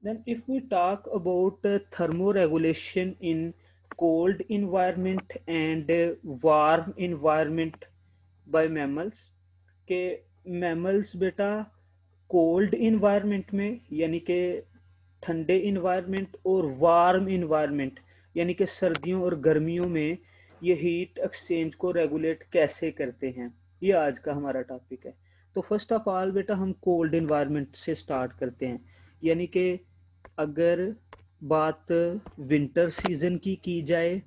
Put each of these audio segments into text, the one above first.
Then if we talk about thermoregulation in cold environment and warm environment by mammals, के mammals बेटा cold environment में यानी कि ठंडे इन्वायरमेंट और वार्म इन्वायरमेंट यानी कि सर्दियों और गर्मियों में ये हीट एक्सचेंज को रेगुलेट कैसे करते हैं, ये आज का हमारा टॉपिक है। तो फर्स्ट ऑफ ऑल बेटा हम कोल्ड इन्वायरमेंट से स्टार्ट करते हैं। यानी कि अगर बात विंटर सीजन की जाए,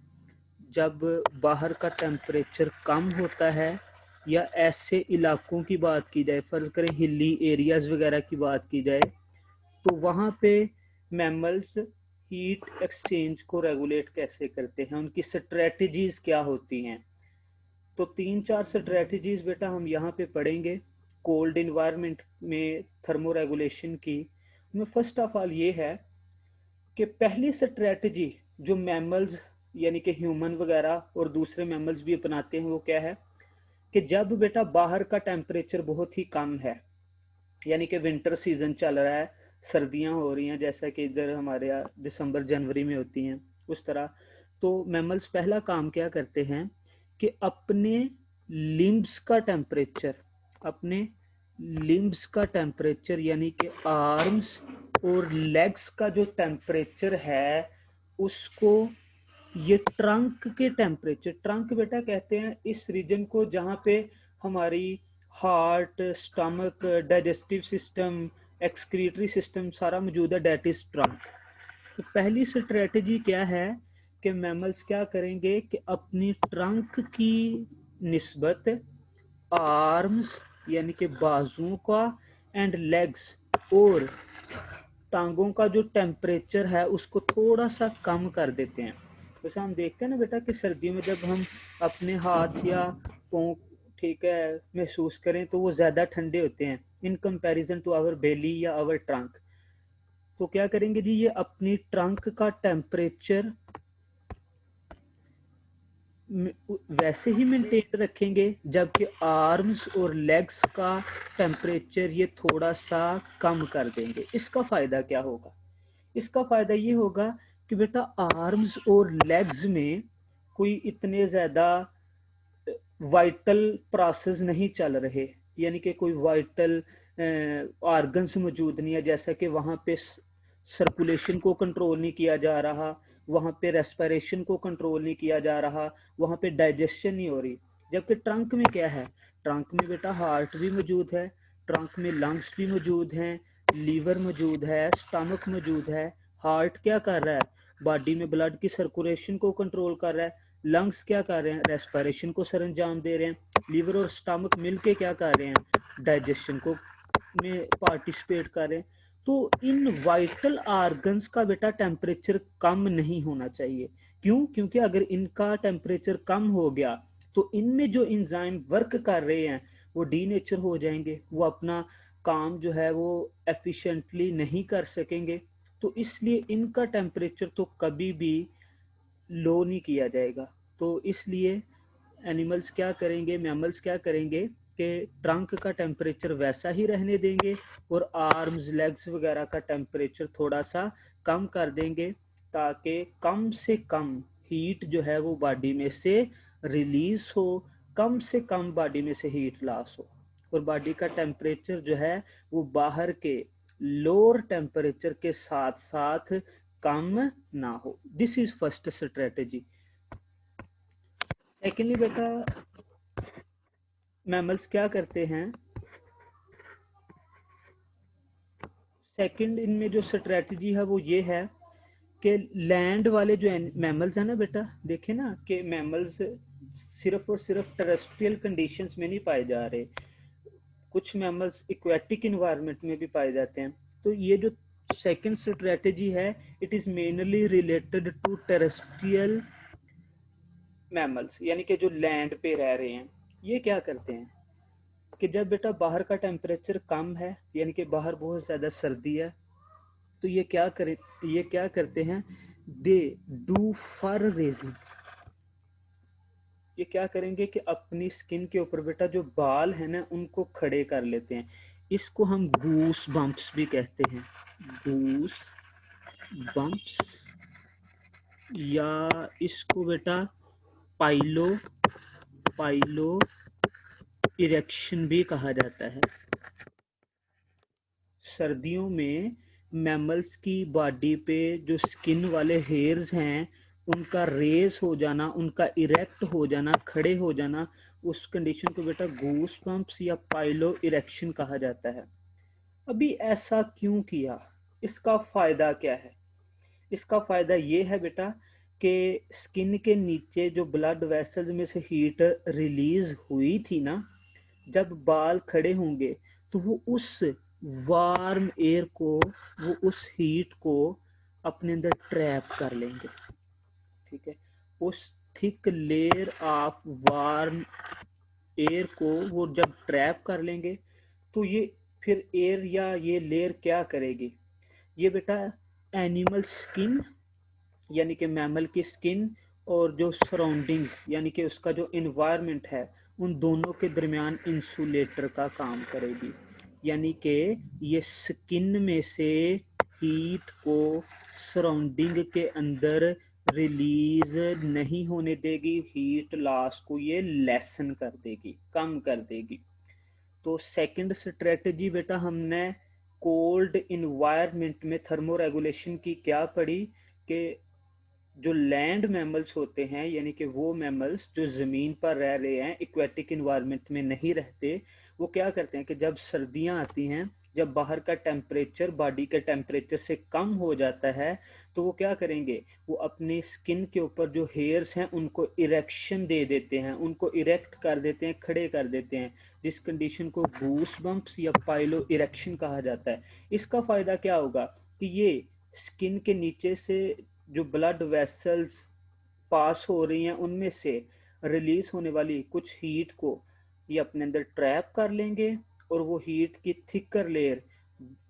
जब बाहर का टेम्परेचर कम होता है या ऐसे इलाकों की बात की जाए, फर्ज करें हिली एरियाज वगैरह की बात की जाए, तो वहाँ पे मैमल्स हीट एक्सचेंज को रेगुलेट कैसे करते हैं, उनकी स्ट्रेटजीज क्या होती हैं। तो तीन चार स्ट्रेटजीज बेटा हम यहाँ पे पढ़ेंगे कोल्ड इन्वायरमेंट में थर्मो रेगुलेशन की। में फर्स्ट ऑफ ऑल ये है कि पहली स्ट्रेटजी जो मैमल्स यानी कि ह्यूमन वगैरह और दूसरे मैमल्स भी अपनाते हैं वो क्या है कि जब बेटा बाहर का टेम्परेचर बहुत ही कम है, यानी कि विंटर सीजन चल रहा है, सर्दियां हो रही हैं जैसा कि इधर हमारे यहाँ दिसंबर जनवरी में होती हैं उस तरह, तो मैमल्स पहला काम क्या करते हैं कि अपने लिम्ब्स का टेम्परेचर, अपने लिम्ब्स का टेम्परेचर यानी कि आर्म्स और लेग्स का जो टेम्परेचर है उसको, ये ट्रंक के टेम्परेचर, ट्रंक बेटा कहते हैं इस रीजन को जहाँ पे हमारी heart, stomach, digestive system, excretory system सारा मौजूद है, डेट इज ट्रंक। तो पहली स्ट्रेटजी क्या है कि मैमल्स क्या करेंगे कि अपनी ट्रंक की निस्बत आर्म्स यानी कि बाजुओं का एंड लेग्स और टांगों का जो टेम्परेचर है उसको थोड़ा सा कम कर देते हैं। जैसे हम देखते हैं ना बेटा कि सर्दियों में जब हम अपने हाथ या पाँव, ठीक है, महसूस करें तो वो ज़्यादा ठंडे होते हैं इन कंपैरिजन टू आवर बेली या आवर ट्रंक। तो क्या करेंगे जी, ये अपनी ट्रंक का टेम्परेचर वैसे ही मेंटेन रखेंगे, जबकि आर्म्स और लेग्स का टेम्परेचर ये थोड़ा सा कम कर देंगे। इसका फ़ायदा क्या होगा, इसका फ़ायदा ये होगा कि बेटा आर्म्स और लेग्स में कोई इतने ज़्यादा वाइटल प्रोसेस नहीं चल रहे, यानी कि कोई वाइटल ऑर्गन्स मौजूद नहीं है, जैसा कि वहाँ पे सर्कुलेशन को कंट्रोल नहीं किया जा रहा, वहाँ पे रेस्पिरेशन को कंट्रोल नहीं किया जा रहा, वहाँ पे डाइजेशन नहीं हो रही। जबकि ट्रंक में क्या है, ट्रंक में बेटा हार्ट भी मौजूद है, ट्रंक में लंग्स भी मौजूद हैं, लीवर मौजूद है, स्टमक मौजूद है। हार्ट क्या कर रहा है, बॉडी में ब्लड की सर्कुलेशन को कंट्रोल कर रहा है। लंग्स क्या कर रहे हैं, रेस्पिरेशन को सर अंजाम दे रहे हैं। लीवर और स्टमक मिलके क्या कर रहे हैं, डाइजेशन को में पार्टिसिपेट कर रहे हैं। तो इन वाइटल ऑर्गन्स का बेटा टेम्परेचर कम नहीं होना चाहिए। क्यों, क्योंकि अगर इनका टेम्परेचर कम हो गया तो इनमें जो इंजाइम वर्क कर रहे हैं वो डीनेचर हो जाएंगे, वो अपना काम जो है वो एफिशिएंटली नहीं कर सकेंगे। तो इसलिए इनका टेम्परेचर तो कभी भी लो नहीं किया जाएगा। तो इसलिए एनिमल्स क्या करेंगे, मैमल्स क्या करेंगे कि ट्रंक का टेम्परेचर वैसा ही रहने देंगे और आर्म्स लेग्स वगैरह का टेम्परेचर थोड़ा सा कम कर देंगे, ताकि कम से कम हीट जो है वो बॉडी में से रिलीज हो, कम से कम बॉडी में से हीट लॉस हो और बॉडी का टेम्परेचर जो है वो बाहर के लोअर टेम्परेचर के साथ साथ कम ना हो। This is first strategy. Secondly बेटा मैमल्स क्या करते हैं, सेकंड इनमें जो स्ट्रेटजी है वो ये है कि लैंड वाले जो मैमल्स हैं ना बेटा, देखे ना कि मैमल्स सिर्फ और सिर्फ टेरेस्ट्रियल कंडीशंस में नहीं पाए जा रहे, कुछ मैमल्स इक्वेटिक इन्वायरमेंट में भी पाए जाते हैं। तो ये जो सेकंड स्ट्रेटजी है it is mainly related to terrestrial mammals, यानी कि जो लैंड पे रह रहे हैं। ये क्या करते हैं कि जब बेटा बाहर का टेम्परेचर कम है यानी कि बाहर बहुत ज़्यादा सर्दी है, तो ये क्या करें, ये क्या करते हैं, दे डू फर रेजिंग। ये क्या करेंगे कि अपनी स्किन के ऊपर बेटा जो बाल है ना उनको खड़े कर लेते हैं। इसको हम गूस बम्प्स भी कहते हैं, गूस बम्प्स, या इसको बेटा पाइलो इरेक्शन भी कहा जाता है। सर्दियों में मैमल्स की बॉडी पे जो स्किन वाले हेयर्स हैं उनका रेस हो जाना, उनका इरेक्ट हो जाना, खड़े हो जाना, उस कंडीशन को बेटा गूस बम्प्स या पाइलो इरेक्शन कहा जाता है। अभी ऐसा क्यों किया, इसका फायदा क्या है? इसका फायदा ये है बेटा कि स्किन के नीचे जो ब्लड वेसल्स में से हीट रिलीज हुई थी ना, जब बाल खड़े होंगे तो वो उस वार्म एयर को, वो उस हीट को अपने अंदर ट्रैप कर लेंगे। ठीक है, उस thick layer of warm air को वो जब ट्रैप कर लेंगे तो ये फिर एयर या ये लेयर क्या करेगी, ये बेटा एनिमल स्किन यानी कि मैमल की स्किन और जो सराउंडिंग्स यानी कि उसका जो इन्वायरमेंट है उन दोनों के दरमियान इंसुलेटर का काम करेगी। यानी कि ये स्किन में से हीट को सराउंडिंग के अंदर रिलीज नहीं होने देगी, हीट लॉस को ये लेसन कर देगी, कम कर देगी। तो सेकंड स्ट्रेटजी बेटा हमने कोल्ड इन्वायरमेंट में थर्मो रेगुलेशन की क्या पढ़ी कि जो लैंड मैमल्स होते हैं यानी कि वो मैमल्स जो ज़मीन पर रह रहे हैं, एक्वेटिक इन्वायरमेंट में नहीं रहते, वो क्या करते हैं कि जब सर्दियां आती हैं, जब बाहर का टेम्परेचर बॉडी के टेम्परेचर से कम हो जाता है, तो वो क्या करेंगे, वो अपनी स्किन के ऊपर जो हेयर्स हैं उनको इरेक्शन दे देते हैं, उनको इरेक्ट कर देते हैं, खड़े कर देते हैं, जिस कंडीशन को गूस बम्प्स या पाइलो इरेक्शन कहा जाता है। इसका फ़ायदा क्या होगा कि ये स्किन के नीचे से जो ब्लड वेसल्स पास हो रही हैं उनमें से रिलीज होने वाली कुछ हीट को ये अपने अंदर ट्रैप कर लेंगे, और वो हीट की थिकर लेयर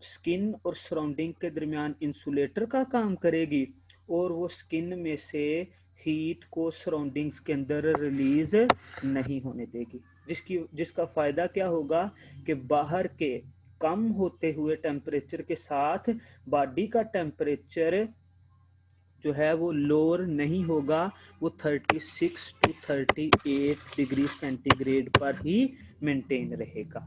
स्किन और सराउंडिंग के दरमियान इंसुलेटर का काम करेगी, और वो स्किन में से हीट को सराउंडिंग्स के अंदर रिलीज नहीं होने देगी, जिसका फायदा क्या होगा कि बाहर के कम होते हुए टेम्परेचर के साथ बॉडी का टेम्परेचर जो है वो लोअर नहीं होगा, वो 36 टू 38 डिग्री सेंटीग्रेड पर ही मेंटेन रहेगा।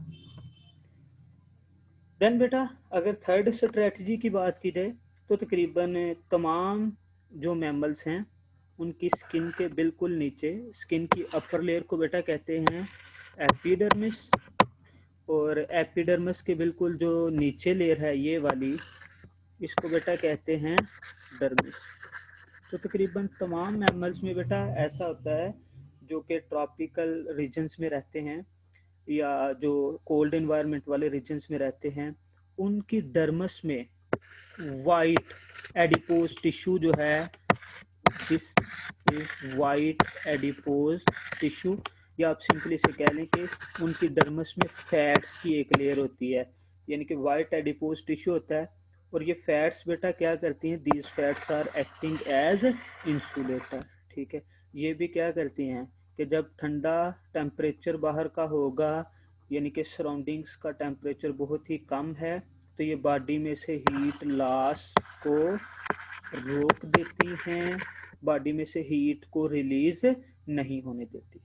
देन बेटा अगर थर्ड स्ट्रेटजी की बात की जाए तो तकरीबन तमाम जो मैमल्स हैं उनकी स्किन के बिल्कुल नीचे, स्किन की अपर लेयर को बेटा कहते हैं एपिडर्मिस, और एपिडर्मिस के बिल्कुल जो नीचे लेयर है ये वाली, इसको बेटा कहते हैं डर्मिस। तो तकरीबन तमाम मैमल्स में बेटा ऐसा होता है जो कि ट्रॉपिकल रीजन्स में रहते हैं या जो कोल्ड इन्वायरमेंट वाले रीजन्स में रहते हैं, उनकी डर्मस में वाइट एडिपोज टिश्यू जो है, this is white adipose tissue, या आप सिंपली से कह लें कि उनकी डर्मस में फैट्स की एक लेयर होती है, यानी कि वाइट एडिपोज टिश्यू होता है, और ये फैट्स बेटा क्या करती हैं, these fats are acting as insulator. ठीक है, ये भी क्या करती हैं कि जब ठंडा टेम्परेचर बाहर का होगा यानी कि सराउंडिंग्स का टेम्परेचर बहुत ही कम है, तो ये बॉडी में से हीट लॉस को रोक देती हैं, बॉडी में से हीट को रिलीज नहीं होने देती।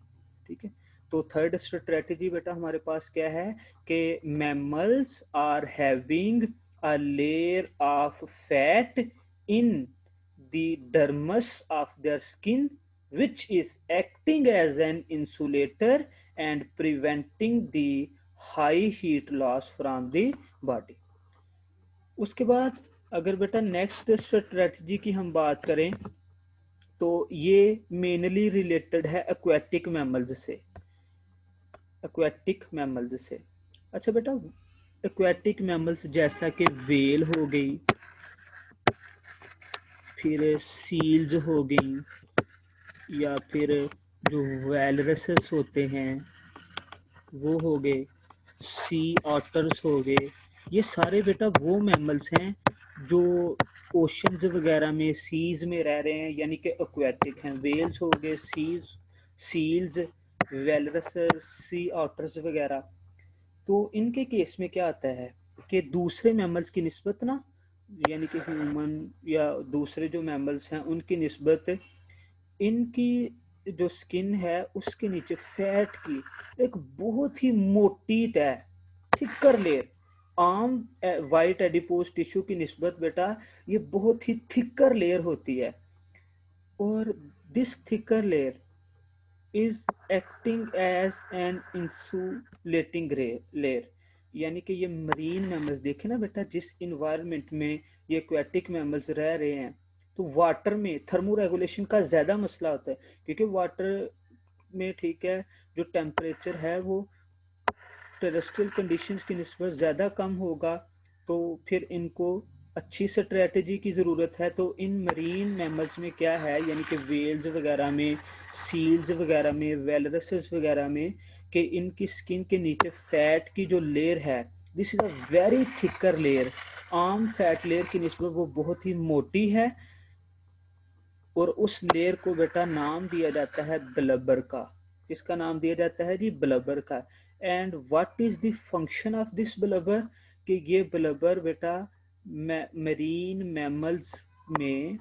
ठीक है, तो थर्ड स्ट्रेटेजी बेटा हमारे पास क्या है कि mammals are having a layer of fat in the dermis of their skin which is acting as an insulator and preventing the high heat loss from the body। उसके बाद अगर बेटा नेक्स्ट स्ट्रेटजी की हम बात करें तो ये मेनली रिलेटेड है एक्वेटिक मैमल्स से, एक्वेटिक मैमल्स से। अच्छा बेटा, एक्वेटिक मैमल्स जैसा कि वेल हो गई, फिर सील्स हो गई, या फिर जो वैलरसेस होते हैं वो हो गए, सी ऑटर्स हो गए, ये सारे बेटा वो मैमल्स हैं जो ओशंस वगैरह में, सीज में रह रहे हैं, यानी कि एक्वेटिक हैं। वेल्स हो गए, सील्स, वेलरस, सी ऑटर्स वगैरह। तो इनके केस में क्या आता है कि दूसरे मैमल्स की निस्बत ना यानी कि ह्यूमन या दूसरे जो मैमल्स हैं उनकी निस्बत इनकी जो स्किन है उसके नीचे फैट की एक बहुत ही मोटी तय, थिकर लेयर, आम वाइट एडिपोज टिश्यू की निस्बत बेटा ये बहुत ही थिकर लेयर होती है। और this thicker layer is acting as an insulating layer, यानी कि ये मरीन मैमल्स देखे ना बेटा, जिस इन्वायरमेंट में ये एक्वेटिक मैमल्स रह रहे हैं तो वाटर में थर्मो रेगुलेशन का ज़्यादा मसला होता है, क्योंकि वाटर में ठीक है जो टेम्परेचर है वो टेरेस्ट्रियल कंडीशंस की निस्बत ज़्यादा कम होगा, तो फिर इनको अच्छी स्ट्रेटजी की ज़रूरत है। तो इन मरीन मैमल्स में क्या है, यानी कि वेल्स वगैरह में, सील्स वगैरह में, वेलरसेस वगैरह में, कि इनकी स्किन के नीचे फैट की जो लेयर है, this is a very thicker layer, आम फैट लेयर की निस्बत वो बहुत ही मोटी है। और उस लेयर को बेटा नाम दिया जाता है ब्लबर का। किसका नाम दिया जाता है जी? ब्लबर का। And what is the function of this blubber? कि ये ब्लबर बेटा मरीन मैमल्स में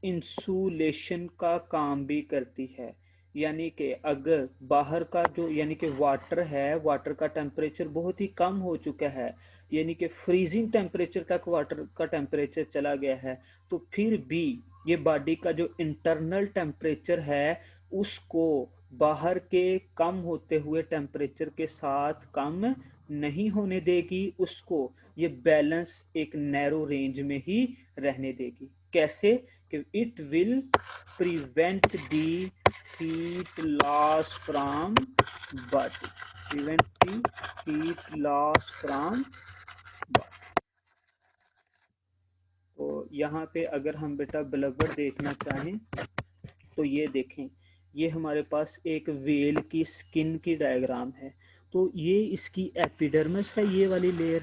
इंसुलेशन का काम भी करती है। यानी कि अगर बाहर का जो यानी कि वाटर है, वाटर का टेम्परेचर बहुत ही कम हो चुका है, यानी कि फ्रीजिंग टेम्परेचर तक वाटर का टेम्परेचर चला गया है, तो फिर भी ये बॉडी का जो इंटरनल टेम्परेचर है उसको बाहर के कम होते हुए टेम्परेचर के साथ कम नहीं होने देगी, उसको ये बैलेंस एक नैरो रेंज में ही रहने देगी। कैसे? कि it will prevent the heat loss from body, prevent the heat loss from body। तो यहाँ पे अगर हम बेटा ब्लबर देखना चाहें तो ये देखें, ये हमारे पास एक वेल की स्किन की डायग्राम है। तो ये इसकी एपिडर्मिस है, ये वाली लेयर,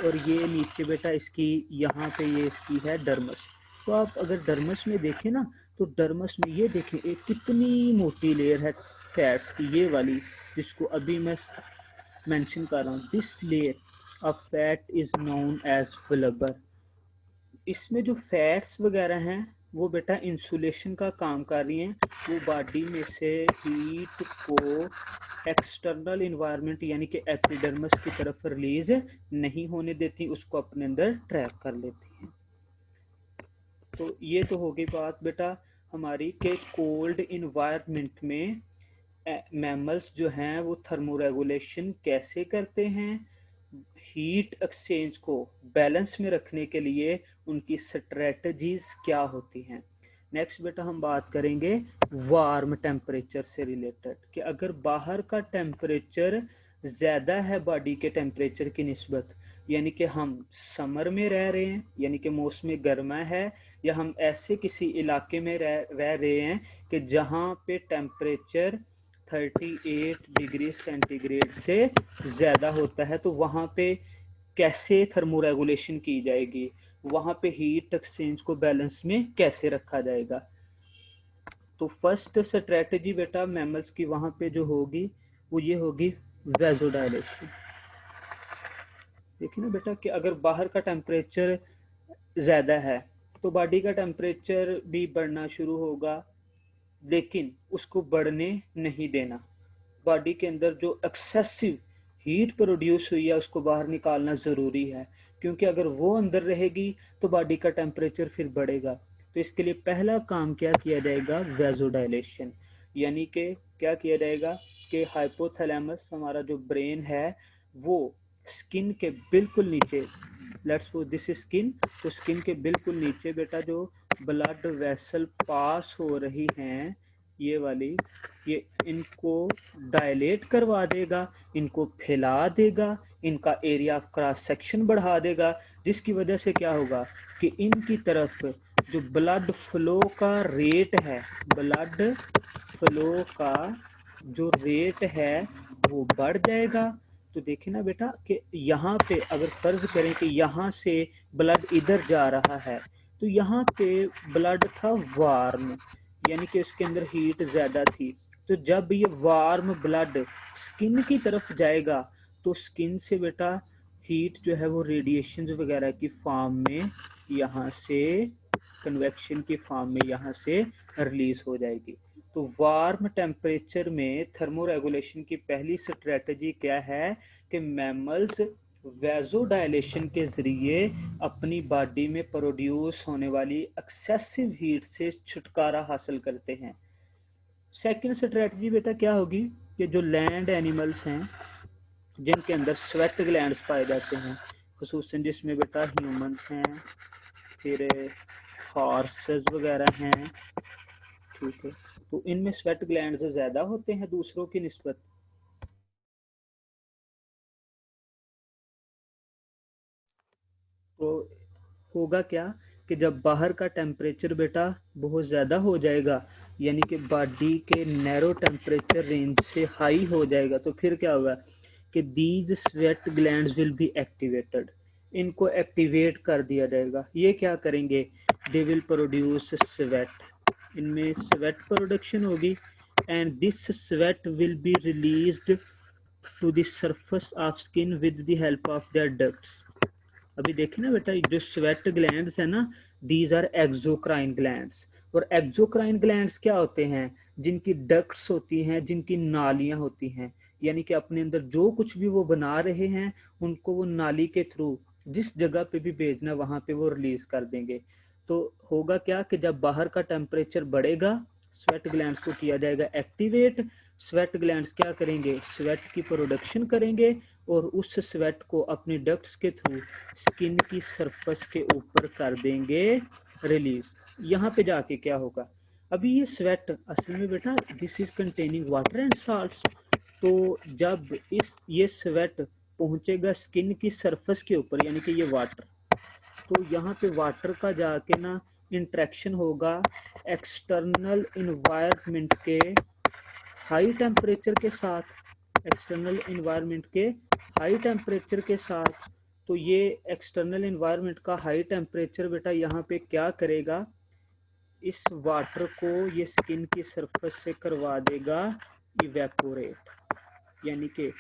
और ये नीचे बेटा इसकी यहाँ पे ये इसकी है डर्मस। तो आप अगर डर्मस में देखें ना, तो डर्मस में ये देखें एक कितनी मोटी लेयर है फैट्स की, ये वाली जिसको अभी मैं मेंशन कर रहा हूँ। This layer of fat is known as blubber. इसमें जो फैट्स वगैरह हैं वो बेटा इंसुलेशन का काम कर रही हैं, वो बॉडी में से हीट को एक्सटर्नल इन्वायरमेंट यानी कि एपिडर्मिस की तरफ रिलीज नहीं होने देती, उसको अपने अंदर ट्रैप कर लेती हैं। तो ये तो हो गई बात बेटा हमारी कि कोल्ड इन्वायरमेंट में मैमल्स जो हैं वो थर्मोरेगुलेशन कैसे करते हैं, हीट एक्सचेंज को बैलेंस में रखने के लिए उनकी स्ट्रेटजीज क्या होती हैं। नेक्स्ट बेटा हम बात करेंगे वार्म टेम्परेचर से रिलेटेड, कि अगर बाहर का टेम्परेचर ज़्यादा है बॉडी के टेम्परेचर की निस्बत, यानी कि हम समर में रह रहे हैं, यानी कि मौसम गर्मा है, या हम ऐसे किसी इलाके में रह रहे हैं कि जहाँ पे टेम्परेचर 38 डिग्री सेंटीग्रेड से ज़्यादा होता है, तो वहाँ पे कैसे थर्मोरेगुलेशन की जाएगी, वहाँ पे हीट एक्सचेंज को बैलेंस में कैसे रखा जाएगा। तो फर्स्ट स्ट्रेटजी बेटा मैमल्स की वहाँ पे जो होगी वो ये होगी वेजोडाइलेशन। देखिए ना बेटा कि अगर बाहर का टेम्परेचर ज़्यादा है तो बॉडी का टेम्परेचर भी बढ़ना शुरू होगा, लेकिन उसको बढ़ने नहीं देना। बॉडी के अंदर जो एक्सेसिव हीट प्रोड्यूस हुई है उसको बाहर निकालना ज़रूरी है, क्योंकि अगर वो अंदर रहेगी तो बॉडी का टेम्परेचर फिर बढ़ेगा। तो इसके लिए पहला काम क्या किया जाएगा? वेजोडाइलेशन। यानी कि क्या किया जाएगा कि हाइपोथैलेमस हमारा जो ब्रेन है वो स्किन के बिल्कुल नीचे, लेट्स सपोज दिस स्किन, तो स्किन के बिल्कुल नीचे बेटा जो ब्लड वेसल पास हो रही हैं ये वाली, ये इनको डायलेट करवा देगा, इनको फैला देगा, इनका एरिया ऑफ क्रॉस सेक्शन बढ़ा देगा, जिसकी वजह से क्या होगा कि इनकी तरफ जो ब्लड फ्लो का रेट है, ब्लड फ्लो का जो रेट है वो बढ़ जाएगा। तो देखिए ना बेटा कि यहाँ पे अगर फर्ज करें कि यहाँ से ब्लड इधर जा रहा है, तो यहाँ पे ब्लड था वार्म, यानी कि उसके अंदर हीट ज़्यादा थी। तो जब ये वार्म ब्लड स्किन की तरफ जाएगा तो स्किन से बेटा हीट जो है वो रेडिएशन वगैरह की फॉर्म में यहाँ से, कन्वेक्शन की फॉर्म में यहाँ से रिलीज हो जाएगी। तो वार्म टेम्परेचर में थर्मोरेगुलेशन की पहली स्ट्रेटजी क्या है कि मैमल्स वैसोडाइलेशन के जरिए अपनी बॉडी में प्रोड्यूस होने वाली एक्सेसिव हीट से छुटकारा हासिल करते हैं। सेकंड स्ट्रेटजी बेटा क्या होगी कि जो लैंड एनिमल्स हैं जिनके अंदर स्वेट ग्लैंड्स पाए जाते हैं, खुसूसन जिसमें बेटा ह्यूमंस हैं, फिर हॉर्सेस वगैरह हैं, ठीक है, तो इनमें स्वेट ग्लैंड्स ज़्यादा होते हैं दूसरों की निस्बत। तो होगा क्या कि जब बाहर का टेम्परेचर बेटा बहुत ज़्यादा हो जाएगा, यानी कि बॉडी के नैरो टेम्परेचर रेंज से हाई हो जाएगा, तो फिर क्या होगा कि these sweat glands will be activated, इनको एक्टिवेट कर दिया जाएगा। ये क्या करेंगे, दे विल प्रोड्यूस स्वेट, इनमें स्वेट प्रोडक्शन होगी, and this sweat will be released to the surface of skin with the help of their ducts. अभी देखें ना बेटा, जो स्वेट ग्लैंड्स है ना, दीज आर एक्सोक्राइन ग्लैंड्स। और एक्सोक्राइन ग्लैंड्स क्या होते हैं, जिनकी डक्ट्स होती हैं, जिनकी नालियां होती हैं, यानी कि अपने अंदर जो कुछ भी वो बना रहे हैं उनको वो नाली के थ्रू जिस जगह पे भी भेजना वहां पे वो रिलीज कर देंगे। तो होगा क्या कि जब बाहर का टेम्परेचर बढ़ेगा, स्वेट ग्लैंड्स को किया जाएगा एक्टिवेट, स्वेट ग्लैंड्स क्या करेंगे, स्वेट की प्रोडक्शन करेंगे और उस स्वेट को अपनी डक्ट्स के थ्रू स्किन की सरफेस के ऊपर कर देंगे रिलीज। यहाँ पे जाके क्या होगा, अभी ये स्वेट असल में बेटा this is containing water and salts, तो जब ये स्वेट पहुंचेगा स्किन की सरफेस के ऊपर, यानी कि ये वाटर, तो यहाँ पे वाटर का जाके ना इंट्रैक्शन होगा एक्सटर्नल इन्वायरमेंट के हाई टेम्परेचर के साथ, एक्सटर्नल इन्वायरमेंट के हाई टेम्परेचर के साथ। तो ये एक्सटर्नल इन्वायरमेंट का हाई टेम्परेचर बेटा यहाँ पे क्या करेगा, इस वाटर को ये स्किन की सरफेस से करवा देगा इवेपोरेट, यानी कि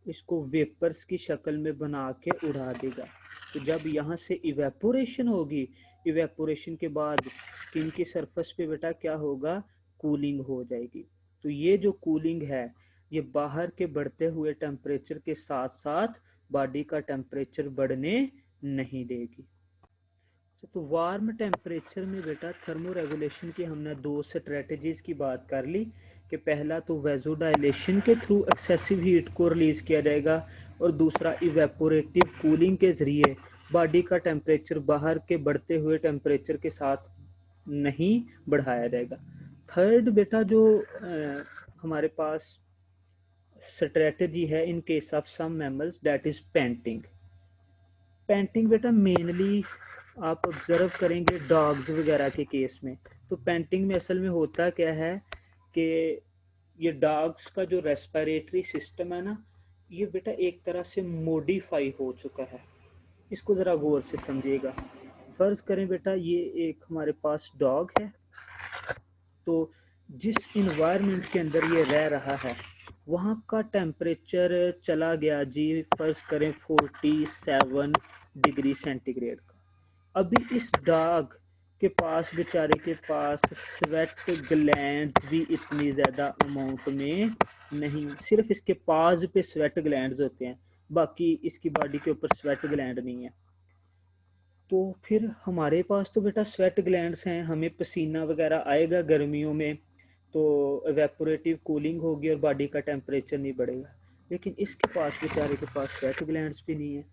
इसको वेपर्स की शक्ल में बना के उड़ा देगा। तो जब यहाँ से इवेपोरेशन होगी, इवेपोरेशन के बाद स्किन की सरफेस पे बेटा क्या होगा, कूलिंग हो जाएगी। तो ये जो कूलिंग है ये बाहर के बढ़ते हुए टेम्परेचर के साथ साथ बॉडी का टेम्परेचर बढ़ने नहीं देगी। तो वार्म टेम्परेचर में बेटा थर्मो रेगुलेशन की हमने दो स्ट्रेटजीज की बात कर ली कि पहला तो वेजोडाइलेशन के थ्रू एक्सेसिव हीट को रिलीज किया जाएगा और दूसरा इवेपोरेटिव कूलिंग के जरिए बॉडी का टेम्परेचर बाहर के बढ़ते हुए टेम्परेचर के साथ नहीं बढ़ाया जाएगा। थर्ड बेटा जो हमारे पास स्ट्रेटजी है in case of some mammals, that is panting. Panting बेटा मेनली आप ऑब्जर्व करेंगे डॉग्स वगैरह के केस में, तो पेंटिंग में असल में होता क्या है कि ये डॉग्स का जो रेस्पिरेटरी सिस्टम है ना, ये बेटा एक तरह से मॉडिफाई हो चुका है। इसको ज़रा गौर से समझिएगा। फर्ज करें बेटा ये एक हमारे पास डॉग है, तो जिस इन्वायरमेंट के अंदर ये रह रहा है वहाँ का टेम्परेचर चला गया जी, फर्ज करें 47 डिग्री सेंटीग्रेड का। अभी इस डॉग के पास, बेचारे के पास स्वेट ग्लैंड्स भी इतनी ज़्यादा अमाउंट में नहीं, सिर्फ इसके पास पे स्वेट ग्लैंड्स होते हैं, बाकी इसकी बॉडी के ऊपर स्वेट ग्लैंड नहीं है। तो फिर हमारे पास तो बेटा स्वेट ग्लैंड्स हैं, हमें पसीना वगैरह आएगा गर्मियों में तो एवेपोरेटिव कूलिंग होगी और बॉडी का टेम्परेचर नहीं बढ़ेगा, लेकिन इसके पास, बेचारे के पास स्वेट ग्लैंड्स भी नहीं है।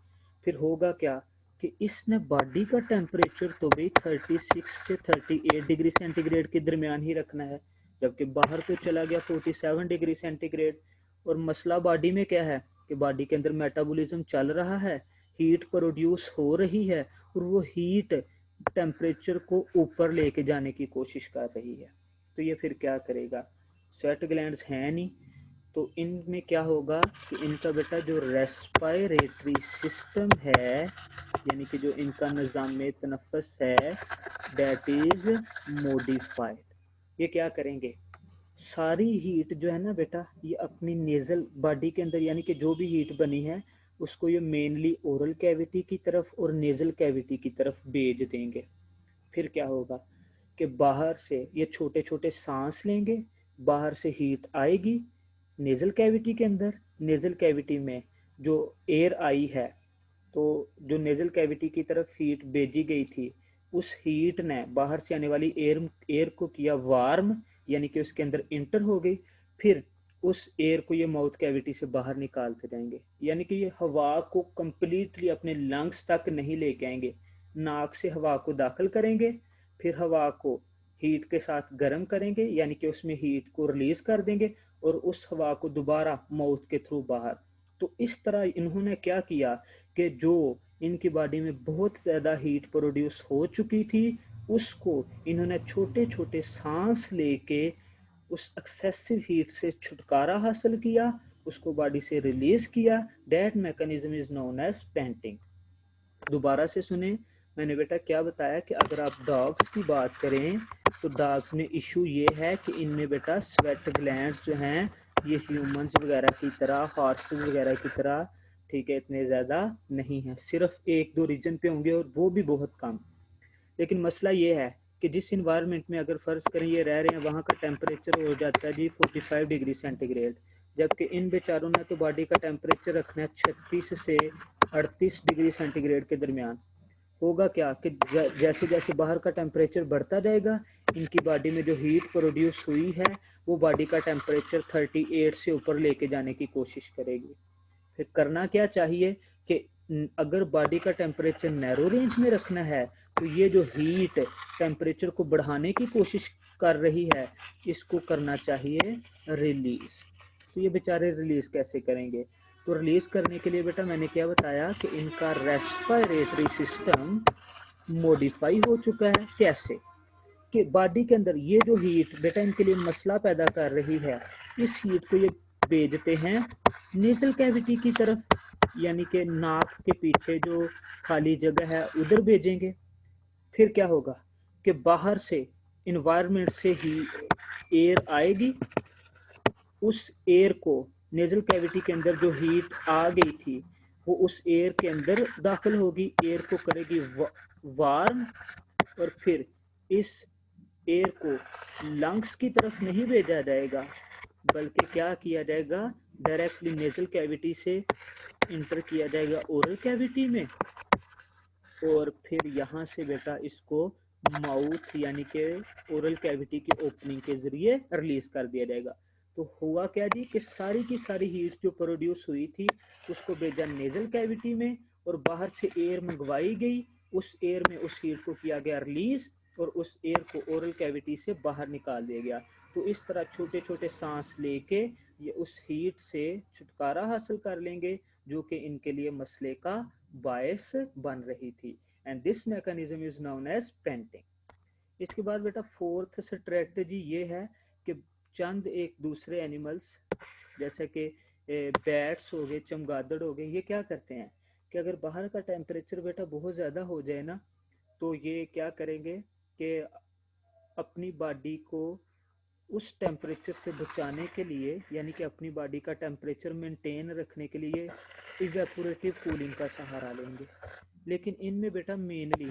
फिर होगा क्या कि इसने बॉडी का टेम्परेचर तो भाई 36 से 38 डिग्री सेंटीग्रेड के दरमियान ही रखना है, जबकि बाहर तो चला गया 47 डिग्री सेंटीग्रेड। और मसला बॉडी में क्या है कि बॉडी के अंदर मेटाबॉलिज्म चल रहा है, हीट प्रोड्यूस हो रही है और वो हीट टेम्परेचर को ऊपर लेके जाने की कोशिश कर रही है। तो ये फिर क्या करेगा, स्वेट ग्लैंड्स हैं नहीं, तो इनमें क्या होगा कि इनका बेटा जो रेस्पिरेटरी सिस्टम है, यानी कि जो इनका निज़ाम तनफ़्फ़ुस है, दैट इज मॉडिफाइड। ये क्या करेंगे, सारी हीट जो है ना बेटा ये अपनी नेजल बॉडी के अंदर, यानी कि जो भी हीट बनी है उसको ये मेनली ओरल कैविटी की तरफ और नेजल कैविटी की तरफ भेज देंगे। फिर क्या होगा कि बाहर से ये छोटे छोटे सांस लेंगे, बाहर से हीट आएगी नेजल कैविटी के अंदर। नेजल कैविटी में जो एयर आई है, तो जो नेजल कैविटी की तरफ हीट भेजी गई थी, उस हीट ने बाहर से आने वाली एयर एयर को किया वार्म, यानी कि उसके अंदर इंटर हो गई। फिर उस एयर को ये माउथ कैविटी से बाहर निकालते जाएंगे, यानी कि ये हवा को कंप्लीटली अपने लंग्स तक नहीं लेके आएंगे। नाक से हवा को दाखिल करेंगे, फिर हवा को हीट के साथ गर्म करेंगे, यानी कि उसमें हीट को रिलीज कर देंगे और उस हवा को दोबारा माउथ के थ्रू बाहर। तो इस तरह इन्होंने क्या किया कि जो इनकी बॉडी में बहुत ज़्यादा हीट प्रोड्यूस हो चुकी थी, उसको इन्होंने छोटे छोटे सांस लेके उस एक्सेसिव हीट से छुटकारा हासिल किया, उसको बॉडी से रिलीज किया। That mechanism is known as panting. दोबारा से सुने, मैंने बेटा क्या बताया कि अगर आप डॉग्स की बात करें तो डॉग्स में इशू ये है कि इनमें बेटा स्वेट ग्लैंड्स जो हैं ये ह्यूमंस वगैरह की तरह, हॉर्सेस वगैरह की तरह, ठीक है, इतने ज़्यादा नहीं है, सिर्फ एक दो रीजन पे होंगे और वो भी बहुत कम। लेकिन मसला ये है कि जिस इन्वायरमेंट में अगर फ़र्ज़ करें ये रह रहे हैं, वहाँ का टेम्परेचर हो जाता है जी 45 डिग्री सेंटीग्रेड, जबकि इन बेचारों ने तो बॉडी का टेम्परेचर रखना है 36 से 38 डिग्री सेंटीग्रेड के दरमियान। होगा क्या कि जैसे जैसे बाहर का टेम्परेचर बढ़ता जाएगा, इनकी बॉडी में जो हीट प्रोड्यूस हुई है वो बॉडी का टेम्परेचर 38 से ऊपर लेके जाने की कोशिश करेगी। फिर करना क्या चाहिए कि अगर बॉडी का टेम्परेचर नैरो रेंज में रखना है, तो ये जो हीट टेम्परेचर को बढ़ाने की कोशिश कर रही है, इसको करना चाहिए रिलीज। तो ये बेचारे रिलीज कैसे करेंगे? तो रिलीज करने के लिए बेटा मैंने क्या बताया कि इनका रेस्पिरेटरी सिस्टम मॉडिफाई हो चुका है। कैसे? कि बॉडी के अंदर ये जो हीट बेटा इनके लिए मसला पैदा कर रही है, इस हीट को ये भेजते हैं नेजल कैविटी की तरफ, यानी कि नाक के पीछे जो खाली जगह है उधर भेजेंगे। फिर क्या होगा कि बाहर से इन्वायरमेंट से ही एयर आएगी, उस एयर को नेजल कैविटी के अंदर जो हीट आ गई थी वो उस एयर के अंदर दाखिल होगी, एयर को करेगी वार्म, और फिर इस एयर को लंग्स की तरफ नहीं भेजा जाएगा, बल्कि क्या किया जाएगा, डायरेक्टली नेजल कैविटी से इंटर किया जाएगा ओरल कैविटी में, और फिर यहाँ से बेटा इसको माउथ यानी कि ओरल कैविटी की ओपनिंग के जरिए रिलीज कर दिया जाएगा। तो हुआ क्या जी कि सारी की सारी हीट जो प्रोड्यूस हुई थी उसको भेजा नेजल कैविटी में, और बाहर से एयर मंगवाई गई, उस एयर में उस हीट को किया गया रिलीज, और उस एयर को ओरल कैविटी से बाहर निकाल दिया गया। तो इस तरह छोटे छोटे सांस लेके ये उस हीट से छुटकारा हासिल कर लेंगे जो कि इनके लिए मसले का बायस बन रही थी। And this mechanism is known as panting. इसके बाद बेटा फोर्थ स्ट्रेटजी ये है कि चंद एक दूसरे एनिमल्स जैसे कि बैट्स हो गए, चमगादड़ हो गए, ये क्या करते हैं कि अगर बाहर का टेम्परेचर बेटा बहुत ज़्यादा हो जाए ना, तो ये क्या करेंगे कि अपनी बॉडी को उस टेम्परेचर से बचाने के लिए, यानी कि अपनी बॉडी का टेम्परेचर मेंटेन रखने के लिए इवेपोरेटिव कूलिंग का सहारा लेंगे। लेकिन इनमें बेटा मेनली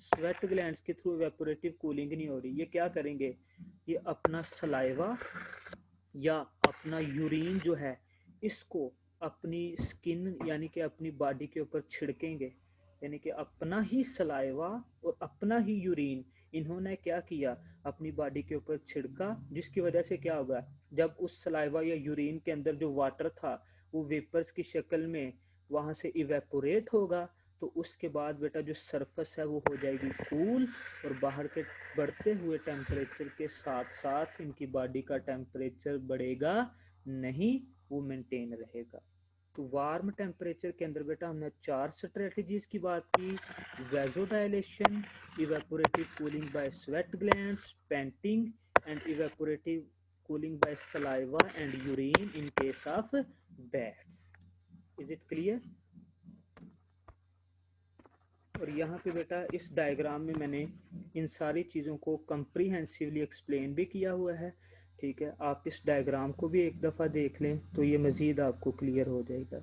स्वेट ग्लैंड्स के थ्रू इवेपोरेटिव कूलिंग नहीं हो रही। ये क्या करेंगे, ये अपना सलाइवा या अपना यूरिन जो है इसको अपनी स्किन यानी कि अपनी बॉडी के ऊपर छिड़केंगे, यानी कि अपना ही सलाइवा और अपना ही यूरिन इन्होंने क्या किया, अपनी बॉडी के ऊपर छिड़का, जिसकी वजह से क्या होगा, जब उस सलाइवा या यूरिन के अंदर जो वाटर था वो वेपर्स की शक्ल में वहां से इवेपोरेट होगा, तो उसके बाद बेटा जो सरफेस है वो हो जाएगी कूल, और बाहर के बढ़ते हुए टेम्परेचर के साथ साथ इनकी बॉडी का टेम्परेचर बढ़ेगा नहीं, वो मेंटेन रहेगा। तो वार्म टेम्परेचर के अंदर बेटा हमने 4 स्ट्रेटजीज की बात की: vasodilation, evaporative cooling bye sweat glands, painting and evaporative cooling by saliva and urine in case of bats. Is it clear? और यहाँ पे बेटा इस डायग्राम में मैंने इन सारी चीज़ों को कम्प्रीहेंसिवली एक्सप्लेन भी किया हुआ है। ठीक है, आप इस डायग्राम को भी एक दफ़ा देख लें तो ये मज़ीद आपको क्लियर हो जाएगा।